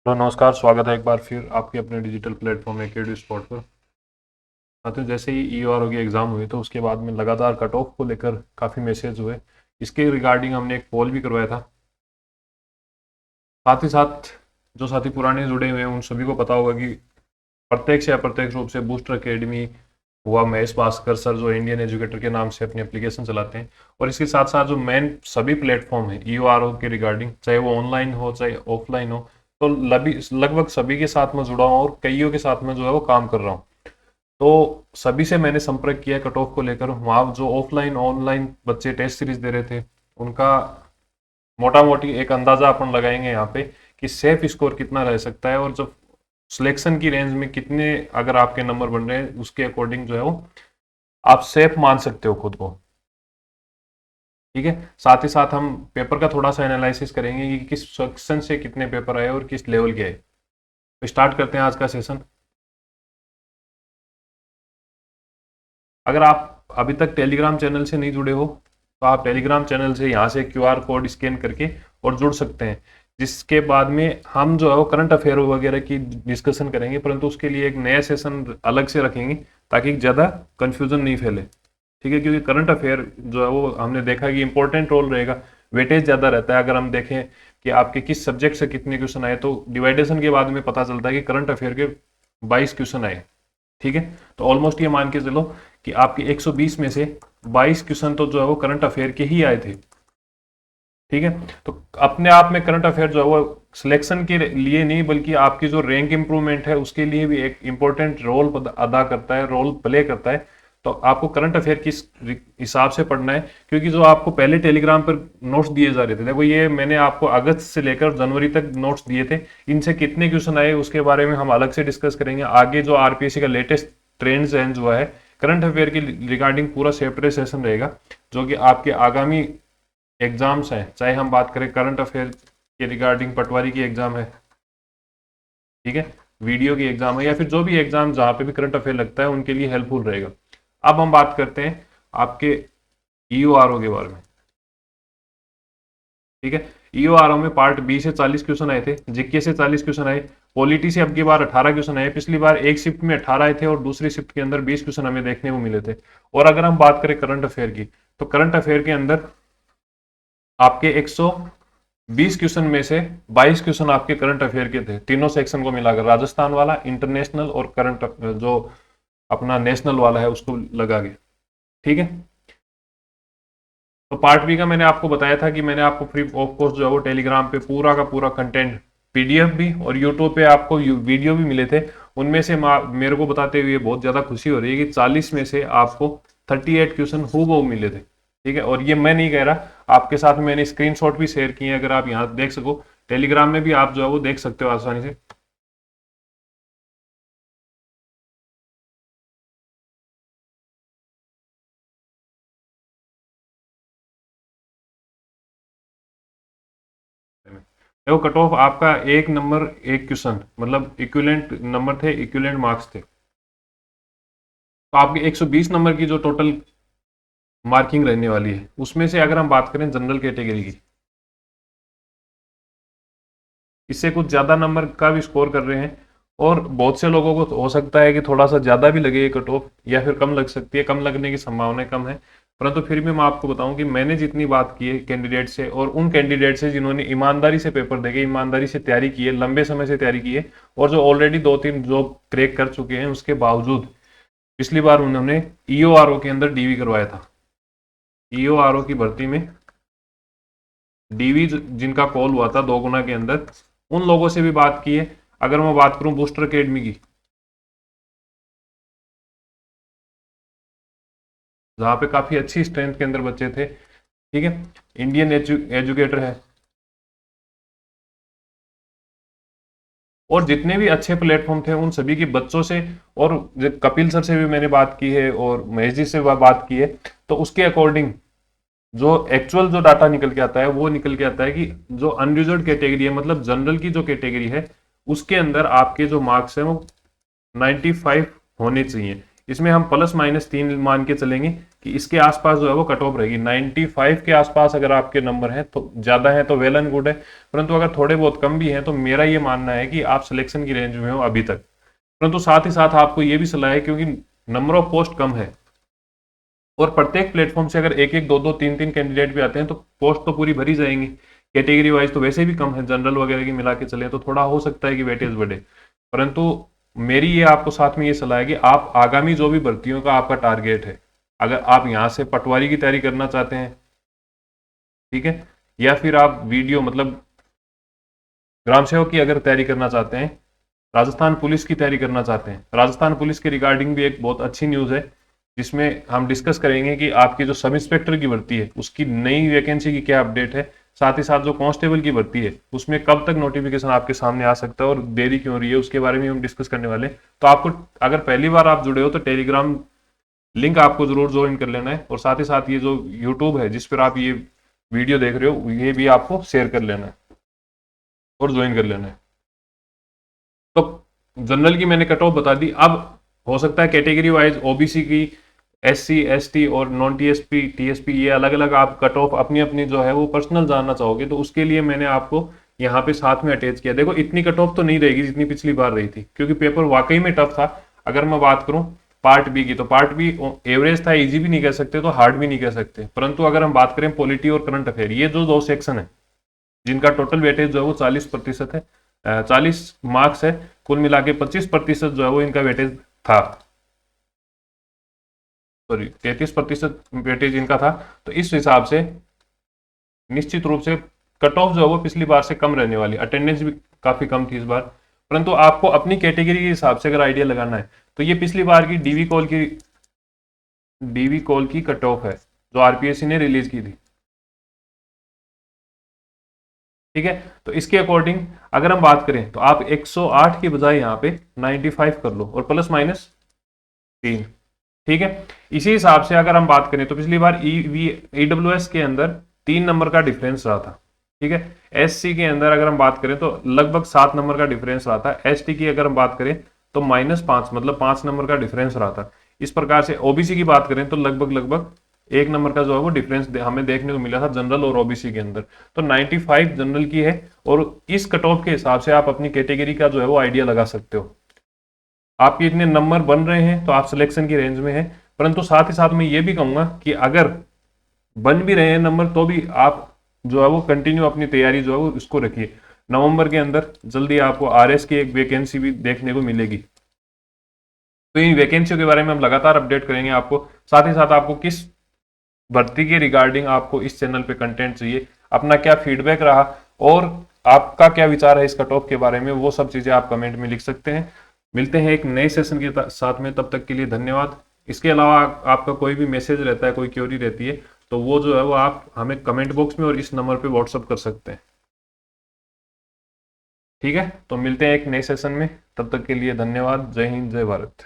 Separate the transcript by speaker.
Speaker 1: Hello नमस्कार, स्वागत है एक बार फिर आपके अपने डिजिटल प्लेटफॉर्म एकेडमी स्पॉट पर। साथियों, जैसे ही ईओआरओ की एग्ज़ाम हुई तो उसके बाद में लगातार कट ऑफ को लेकर काफ़ी मैसेज हुए। इसके रिगार्डिंग हमने एक पोल भी करवाया था। साथ ही साथ जो साथी पुराने जुड़े हुए हैं उन सभी को पता होगा कि प्रत्यक्ष या अप्रत्यक्ष रूप से बूस्टर एकेडमी हुआ, महेश भास्कर सर जो इंडियन एजुकेटर के नाम से अपनी एप्लीकेशन चलाते हैं, और इसके साथ साथ जो मेन सभी प्लेटफॉर्म है ईओआरओ के रिगार्डिंग, चाहे वो ऑनलाइन हो चाहे ऑफलाइन हो, तो लगभग सभी के साथ में जुड़ा हूँ और कईयों के साथ में जो है वो काम कर रहा हूँ। तो सभी से मैंने संपर्क किया कट ऑफ को लेकर। वहाँ जो ऑफलाइन ऑनलाइन बच्चे टेस्ट सीरीज दे रहे थे, उनका मोटा मोटी एक अंदाजा अपन लगाएंगे यहाँ पे कि सेफ स्कोर कितना रह सकता है, और जब सिलेक्शन की रेंज में कितने अगर आपके नंबर बन रहे हैं उसके अकॉर्डिंग जो है वो आप सेफ मान सकते हो खुद को। ठीक है, साथ ही साथ हम पेपर का थोड़ा सा एनालिसिस करेंगे कि किस सेक्शन से कितने पेपर आए और किस लेवल के आए। तो स्टार्ट करते हैं आज का सेशन। अगर आप अभी तक टेलीग्राम चैनल से नहीं जुड़े हो तो आप टेलीग्राम चैनल से यहाँ से क्यूआर कोड स्कैन करके और जुड़ सकते हैं, जिसके बाद में हम जो है वो करंट अफेयर वगैरह की डिस्कशन करेंगे, परंतु उसके लिए एक नया सेशन अलग से रखेंगे ताकि ज़्यादा कन्फ्यूजन नहीं फैले। ठीक है, क्योंकि करंट अफेयर जो है वो हमने देखा कि इंपॉर्टेंट रोल रहेगा, वेटेज ज़्यादा रहता है। अगर हम देखें कि आपके किस सब्जेक्ट से कितने क्वेश्चन आए तो डिवाइडेशन के बाद में पता चलता है कि करंट अफेयर के 22 क्वेश्चन आए। ठीक है, तो ऑलमोस्ट ये मान के चलो कि आपके 120 में से 22 क्वेश्चन तो जो है वो करंट अफेयर के ही आए थे। ठीक है, तो अपने आप में करंट अफेयर जो है वो सिलेक्शन के लिए नहीं बल्कि आपकी जो रैंक इंप्रूवमेंट है उसके लिए भी एक इंपॉर्टेंट रोल अदा करता है, रोल प्ले करता है। तो आपको करंट अफेयर किस हिसाब से पढ़ना है, क्योंकि जो आपको पहले टेलीग्राम पर नोट्स दिए जा रहे थे, देखो ये मैंने आपको अगस्त से लेकर जनवरी तक नोट्स दिए थे, इनसे कितने क्वेश्चन आए उसके बारे में हम अलग से डिस्कस करेंगे। आगे जो आरपीएससी का लेटेस्ट ट्रेंड्स हैं जो है करंट अफेयर की रिगार्डिंग पूरा सेपरेट सेशन रहेगा, जो कि आपके आगामी एग्जाम्स हैं, चाहे हम बात करें करंट अफेयर के रिगार्डिंग पटवारी की एग्जाम है, ठीक है, वीडियो की एग्जाम है, या फिर जो भी एग्जाम जहाँ पे भी करंट अफेयर लगता है उनके लिए हेल्पफुल रहेगा। अब हम बात करते हैं आपके ईओआरओ के बारे में। ठीक है, ईओआरओ में पार्ट बी से 40 क्वेश्चन आए थे, जीके से 40 क्वेश्चन आए, पॉलिटी से अब की बार 18 क्वेश्चन आए। पिछली बार एक शिफ्ट में 18 आए थे और दूसरी शिफ्ट के अंदर 20 क्वेश्चन हमें देखने को मिले थे। और अगर हम बात करें करंट अफेयर की, तो करंट अफेयर के अंदर आपके 120 क्वेश्चन में से 22 क्वेश्चन आपके करंट अफेयर के थे, तीनों सेक्शन को मिलाकर, राजस्थान वाला, इंटरनेशनल और करंट जो अपना नेशनल वाला है उसको लगा के। ठीक है, तो पार्ट बी का मैंने आपको बताया था कि मैंने आपको फ्री ऑफ कॉस्ट जो है वो टेलीग्राम पे पूरा का पूरा कंटेंट, पीडीएफ भी और यूट्यूब पे आपको वीडियो भी मिले थे। उनमें से मेरे को बताते हुए बहुत ज़्यादा खुशी हो रही है कि 40 में से आपको 38 क्वेश्चन हूबहू मिले थे। ठीक है, और ये मैं नहीं कह रहा, आपके साथ मैंने स्क्रीनशॉट भी शेयर किए हैं, अगर आप यहाँ देख सको टेलीग्राम में भी आप जो है वो देख सकते हो आसानी से। देखो, कट ऑफ आपका एक नंबर एक क्वेश्चन मतलब इक्विवेलेंट नंबर थे, इक्विवेलेंट मार्क्स थे। तो आपके 120 नंबर की जो टोटल मार्किंग रहने वाली है, उसमें से अगर हम बात करें जनरल कैटेगरी की, इससे कुछ ज़्यादा नंबर का भी स्कोर कर रहे हैं, और बहुत से लोगों को हो सकता है कि थोड़ा सा ज़्यादा भी लगे कट ऑफ, या फिर कम लग सकती है, कम लगने की संभावना कम है। परंतु फिर भी मैं आपको बताऊं कि मैंने जितनी बात की है कैंडिडेट से, और उन कैंडिडेट से जिन्होंने ईमानदारी से पेपर देके ईमानदारी से तैयारी की है, लंबे समय से तैयारी की है, और जो ऑलरेडी 2-3 जॉब क्रैक कर चुके हैं, उसके बावजूद पिछली बार उन्होंने ईओआरओ के अंदर डीवी करवाया था। ईओआरओ की भर्ती में डीवी जिनका कॉल हुआ था 2 गुना के अंदर, उन लोगों से भी बात की है। अगर मैं बात करूं बूस्टर अकेडमी की, जहाँ पे काफी अच्छी स्ट्रेंथ के अंदर बच्चे थे, ठीक है, इंडियन एजुकेटर है, और जितने भी अच्छे प्लेटफॉर्म थे उन सभी के बच्चों से, और कपिल सर से भी मैंने बात की है और महेश जी से बात की है, तो उसके अकॉर्डिंग जो एक्चुअल जो डाटा निकल के आता है वो निकल के आता है कि जो अनरिजर्व कैटेगरी है, मतलब जनरल की जो कैटेगरी है, उसके अंदर आपके जो मार्क्स है वो 95 होने चाहिए। इसमें हम +-3 मान के चलेंगे कि इसके आसपास जो है वो कट ऑफ रहेगी। 95 के आसपास अगर आपके नंबर हैं तो ज़्यादा है तो वेल एंड गुड है, परंतु अगर थोड़े बहुत कम भी हैं तो मेरा ये मानना है कि आप सिलेक्शन की रेंज में हो अभी तक। परंतु साथ ही साथ आपको ये भी सलाह है, क्योंकि नंबर ऑफ पोस्ट कम है और प्रत्येक प्लेटफॉर्म से अगर एक एक दो दो तीन तीन कैंडिडेट भी आते हैं तो पोस्ट तो पूरी भरी जाएंगी। कैटेगरी वाइज तो वैसे भी कम है, जनरल वगैरह की मिला के चले तो थोड़ा हो सकता है कि वेटेज बढ़े। परंतु मेरी ये आपको साथ में ये सलाह है कि आप आगामी जो भी भर्तियों का आपका टारगेट है, अगर आप यहाँ से पटवारी की तैयारी करना चाहते हैं, ठीक है, या फिर आप वीडियो मतलब ग्राम सेवक की अगर तैयारी करना चाहते हैं, राजस्थान पुलिस की तैयारी करना चाहते हैं, राजस्थान पुलिस के रिगार्डिंग भी एक बहुत अच्छी न्यूज़ है जिसमें हम डिस्कस करेंगे कि आपकी जो सब इंस्पेक्टर की भर्ती है उसकी नई वैकेंसी की क्या अपडेट है, साथ ही साथ जो कांस्टेबल की भर्ती है उसमें कब तक नोटिफिकेशन आपके सामने आ सकता है और देरी क्यों हो रही है, उसके बारे में हम डिस्कस करने वाले हैं। तो आपको अगर पहली बार आप जुड़े हो तो टेलीग्राम लिंक आपको जरूर ज्वाइन कर लेना है, और साथ ही साथ ये जो यूट्यूब है जिस पर आप ये वीडियो देख रहे हो ये भी आपको शेयर कर लेना है और ज्वाइन कर लेना है। तो जनरल की मैंने कट ऑफ बता दी। अब हो सकता है कैटेगरी वाइज ओबीसी की, एससी एसटी और नॉन टीएसपी टीएसपी ये अलग अलग आप कट ऑफ अपनी अपनी जो है वो पर्सनल जानना चाहोगे, तो उसके लिए मैंने आपको यहाँ पे साथ में अटैच किया। देखो इतनी कट ऑफ तो नहीं रहेगी जितनी पिछली बार रही थी, क्योंकि पेपर वाकई में टफ था। अगर मैं बात करूं पार्ट बी की, तो पार्ट बी एवरेज था, इजी भी नहीं कह सकते तो हार्ड भी नहीं कह सकते। परंतु अगर हम बात करें पॉलिटी और करंट अफेयर, ये जो दो सेक्शन है जिनका टोटल वेटेज जो है वो 40% है, 40 मार्क्स है, कुल मिला के 25% जो है वो इनका वेटेज था, सॉरी 33% वेटेज इनका था। तो इस हिसाब से निश्चित रूप से कट ऑफ जो है वो पिछली बार से कम रहने वाली, अटेंडेंस भी काफी कम थी इस बार। परंतु आपको अपनी कैटेगरी के हिसाब से अगर आइडिया लगाना है तो ये पिछली बार की डीवी कॉल की कट ऑफ है जो आरपीएससी ने रिलीज की थी, ठीक है। तो इसके अकॉर्डिंग अगर हम बात करें तो आप 108 की बजाय यहाँ पे 95 कर लो और +-3, ठीक है। इसी हिसाब से अगर हम बात करें तो पिछली बार ईडब्ल्यूएस के अंदर 3 नंबर का डिफरेंस रहा था, ठीक है। एससी के अंदर अगर हम बात करें तो लगभग 7 नंबर का डिफरेंस रहा था। एसटी की अगर हम बात करें तो -5 मतलब 5 नंबर का डिफरेंस रहा था। इस प्रकार से ओबीसी की बात करें तो लगभग 1 नंबर का जो है वो डिफरेंस हमें देखने को मिला था जनरल और ओबीसी के अंदर। तो 95 जनरल की है और इस कट ऑफ के हिसाब से आप अपनी कैटेगरी का जो है वो आइडिया लगा सकते हो। आपके इतने नंबर बन रहे हैं तो आप सिलेक्शन की रेंज में हैं। परंतु साथ ही साथ मैं ये भी कहूंगा कि अगर बन भी रहे हैं नंबर तो भी आप जो है वो कंटिन्यू अपनी तैयारी जो है वो इसको रखिए। नवंबर के अंदर जल्दी आपको आरएस की एक वैकेंसी भी देखने को मिलेगी। तो इन वैकेंसियों के बारे में हम लगातार अपडेट करेंगे आपको। साथ ही साथ आपको किस भर्ती के रिगार्डिंग आपको इस चैनल पे कंटेंट चाहिए, अपना क्या फीडबैक रहा और आपका क्या विचार है इस कट ऑफ के बारे में, वो सब चीजें आप कमेंट में लिख सकते हैं। मिलते हैं एक नए सेशन के साथ में, तब तक के लिए धन्यवाद। इसके अलावा आपका कोई भी मैसेज रहता है, कोई क्वेरी रहती है तो वो जो है वो आप हमें कमेंट बॉक्स में और इस नंबर पे व्हाट्सअप कर सकते हैं, ठीक है। तो मिलते हैं एक नए सेशन में, तब तक के लिए धन्यवाद। जय हिंद, जय भारत।